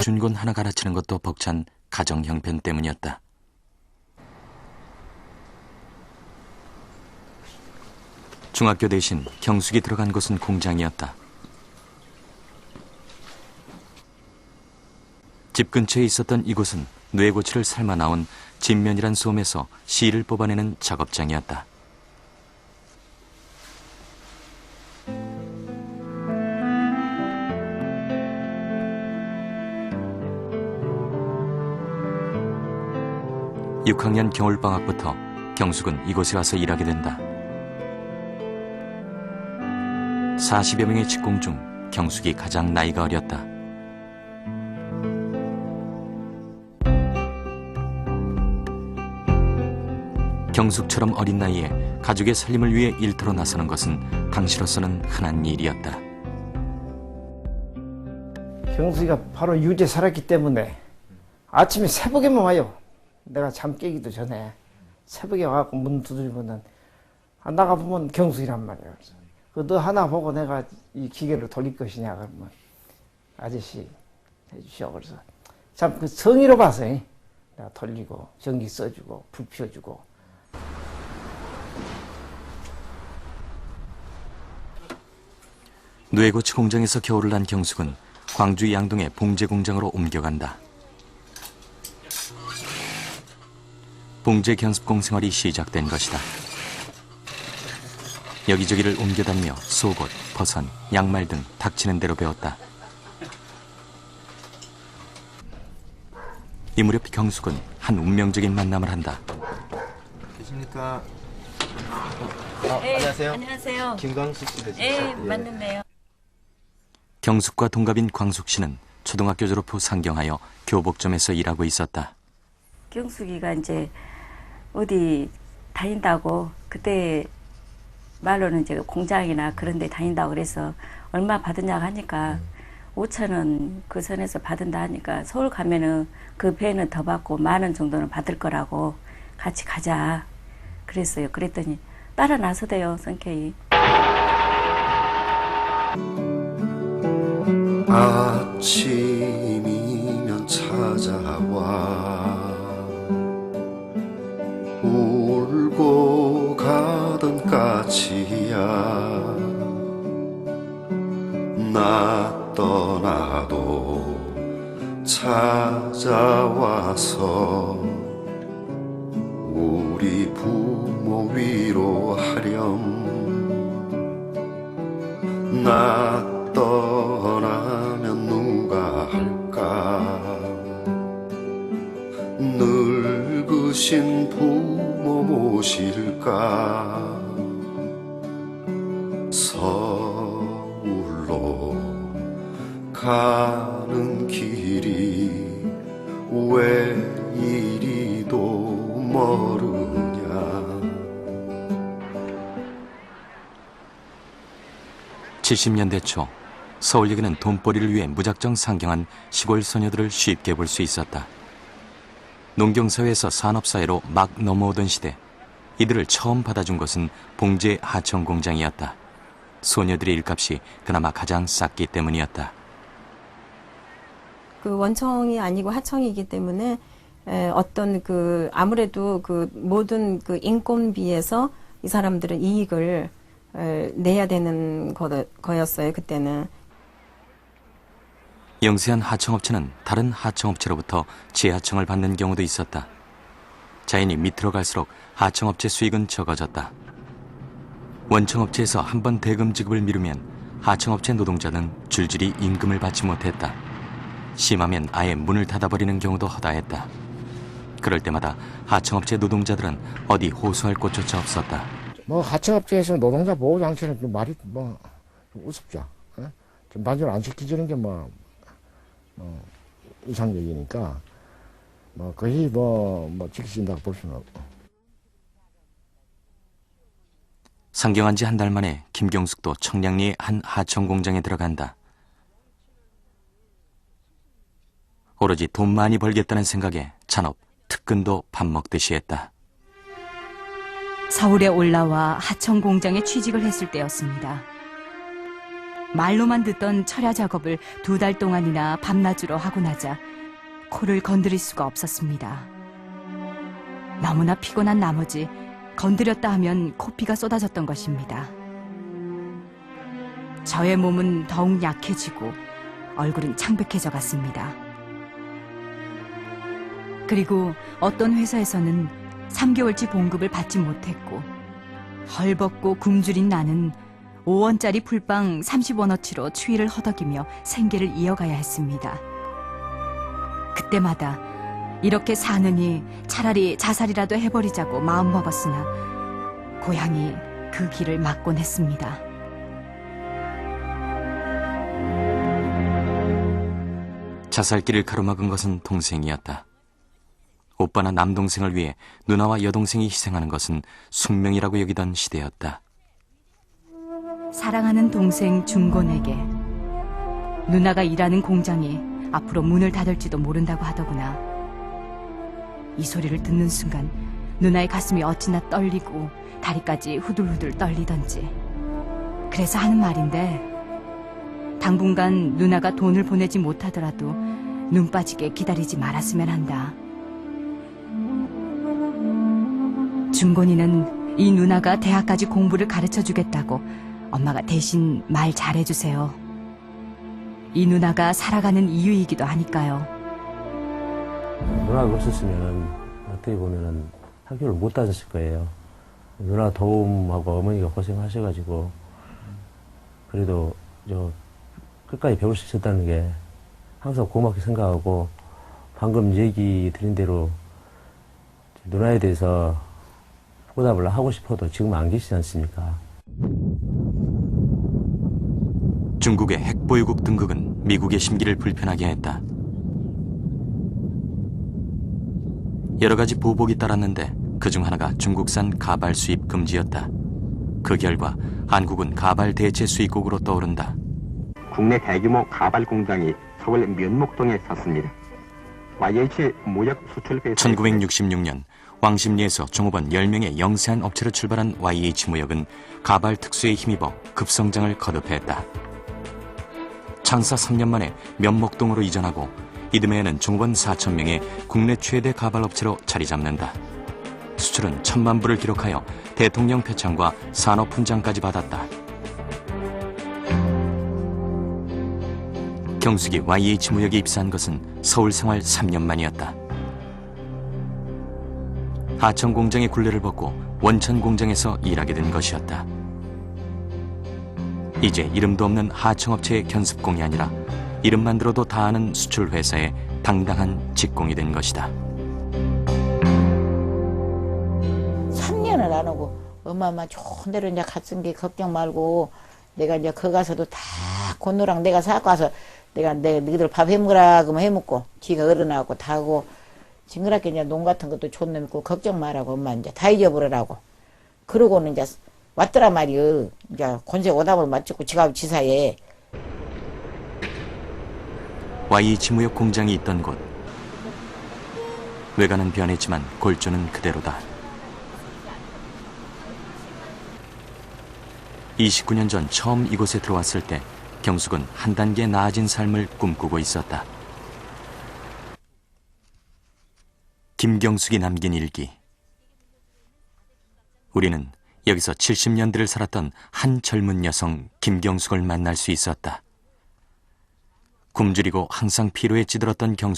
기준권 하나 갈아치는 것도 벅찬 가정 형편 때문이었다. 중학교 대신 경숙이 들어간 곳은 공장이었다. 집 근처에 있었던 이곳은 뇌고치를 삶아 나온 진면이란 솜에서 실을 뽑아내는 작업장이었다. (6학년) 겨울방학부터 경숙은 이곳에 와서 일하게 된다. 40여 명의 직공 중 경숙이 가장 나이가 어렸다. 경숙처럼 어린 나이에 가족의 살림을 위해 일터로 나서는 것은 당시로서는 흔한 일이었다. 경숙이가 바로 유재 살았기 때문에 아침에 새벽에만 와요. 내가 잠 깨기도 전에 새벽에 와갖고 문 두드리면은 나가보면 경숙이란 말이야. 너 하나 보고 내가 이 기계를 돌릴 것이냐 그러면 아저씨 해주시오. 그래서 참 그 성의로 봐서 내가 돌리고 전기 써주고 불 피워주고. 뇌고치 공장에서 겨울을 난 경숙은 광주 양동의 봉제 공장으로 옮겨간다. 봉제 견습공 생활이 시작된 것이다. 여기저기를 옮겨다니며 속옷, 버선, 양말 등 닥치는 대로 배웠다. 이 무렵 경숙은 한 운명적인 만남을 한다. 계십니까? 네, 안녕하세요. 안녕하세요. 김광숙 씨 되시죠? 네, 맞는데요. 경숙과 동갑인 광숙 씨는 초등학교 졸업 후 상경하여 교복점에서 일하고 있었다. 경숙이가 이제 어디 다닌다고 그때 말로는 이제 공장이나 그런 데 다닌다고 그래서 얼마 받으냐고 하니까 5,000원 그 선에서 받은다 하니까 서울 가면은 그 배는 더 받고 10,000원 정도는 받을 거라고 같이 가자 그랬어요. 그랬더니 따라 나서대요, 성격이. 아침이면 찾아와 울고 가던 까치야 나 떠나도 찾아와서 우리 부모 위로하렴 나 떠나면 누가 할까 늙으신 부모 모실까 서울로 가는 길이 왜 이리도 멀으냐 70년대 초 서울역에는 돈벌이를 위해 무작정 상경한 시골 소녀들을 쉽게 볼 수 있었다. 농경사회에서 산업사회로 막 넘어오던 시대, 이들을 처음 받아준 것은 봉제 하청공장이었다. 소녀들의 일값이 그나마 가장 쌌기 때문이었다. 그 원청이 아니고 하청이기 때문에 어떤 그 아무래도 그 모든 그 인건비에서 이 사람들은 이익을 내야 되는 거였어요, 그때는. 영세한 하청업체는 다른 하청업체로부터 재하청을 받는 경우도 있었다. 자연히 밑으로 갈수록 하청업체 수익은 적어졌다. 원청업체에서 한번 대금 지급을 미루면 하청업체 노동자는 줄줄이 임금을 받지 못했다. 심하면 아예 문을 닫아버리는 경우도 허다했다. 그럴 때마다 하청업체 노동자들은 어디 호소할 곳조차 없었다. 하청업체에서 노동자 보호 장치는 좀 말이 좀 우습죠. 좀 단순 안 지켜주는 게 이상적이니까 거의 지켜진다고 볼 수는 없고. 상경한 지 한 달 만에 김경숙도 청량리의 한 하청 공장에 들어간다. 오로지 돈 많이 벌겠다는 생각에 잔업, 특근도 밥 먹듯이 했다. 서울에 올라와 하청 공장에 취직을 했을 때였습니다. 말로만 듣던 철야 작업을 2달 동안이나 밤낮으로 하고 나자 코를 건드릴 수가 없었습니다. 너무나 피곤한 나머지 건드렸다 하면 코피가 쏟아졌던 것입니다. 저의 몸은 더욱 약해지고 얼굴은 창백해져 갔습니다. 그리고 어떤 회사에서는 3개월치 봉급을 받지 못했고 헐벗고 굶주린 나는 5원짜리 풀빵 30원어치로 추위를 허덕이며 생계를 이어가야 했습니다. 그때마다 이렇게 사느니 차라리 자살이라도 해버리자고 마음먹었으나 고향이 그 길을 막곤 했습니다. 자살길을 가로막은 것은 동생이었다. 오빠나 남동생을 위해 누나와 여동생이 희생하는 것은 숙명이라고 여기던 시대였다. 사랑하는 동생 준곤에게 누나가 일하는 공장이 앞으로 문을 닫을지도 모른다고 하더구나. 이 소리를 듣는 순간 누나의 가슴이 어찌나 떨리고 다리까지 후들후들 떨리던지. 그래서 하는 말인데 당분간 누나가 돈을 보내지 못하더라도 눈 빠지게 기다리지 말았으면 한다. 준곤이는 이 누나가 대학까지 공부를 가르쳐주겠다고 엄마가 대신 말 잘해주세요. 이 누나가 살아가는 이유이기도 하니까요. 누나가 없었으면 어떻게 보면은 학교를 못 다녔을 거예요. 누나 도움하고 어머니가 고생하셔가지고 그래도 끝까지 배울 수 있었다는 게 항상 고맙게 생각하고 방금 얘기 드린 대로 누나에 대해서 보답을 하고 싶어도 지금 안 계시지 않습니까? 중국의 핵보유국 등극은 미국의 심기를 불편하게 했다. 여러 가지 보복이 따랐는데 그중 하나가 중국산 가발 수입 금지였다. 그 결과 한국은 가발 대체 수입국으로 떠오른다. 국내 대규모 가발 공장이 서울 면목동에 섰습니다. YH 무역 수출 회사 1966년 왕십리에서 종업원 10명의 영세한 업체로 출발한 YH무역은 가발 특수에 힘입어 급성장을 거듭했다. 창사 3년 만에 면목동으로 이전하고 이듬해에는 종업원 4,000명의 국내 최대 가발 업체로 자리 잡는다. 수출은 1,000만 부를 기록하여 대통령 표창과 산업훈장까지 받았다. 경숙이 YH무역에 입사한 것은 서울 생활 3년 만이었다. 하청 공장의 굴레를 벗고 원천 공장에서 일하게 된 것이었다. 이제 이름도 없는 하청업체의 견습공이 아니라 이름만 들어도 다 아는 수출회사의 당당한 직공이 된 것이다. 3년을 안 오고 엄마만 좋은 데로 이제 갔은 게 걱정 말고 내가 이제 거 가서도 다 곤노랑 내가 사갖고 와서 내가 너희들 밥 해먹으라 그러면 해먹고 지가 어른하고 다 하고 징그럽게 이제 농 같은 것도 존 놈 있고 걱정 말라고 엄마 이제 다 잊어버리라고 그러고는 이제 왔더라 말이여. 이제 권세 오답을 맞추고 지가 지사에 YH무역 공장이 있던 곳. 외관은 변했지만 골조는 그대로다. 29년 전 처음 이곳에 들어왔을 때 경숙은 한 단계 나아진 삶을 꿈꾸고 있었다. 김경숙이 남긴 일기. 우리는 여기서 70년대를 살았던 한 젊은 여성 김경숙을 만날 수 있었다. 굶주리고 항상 피로에 찌들었던 경숙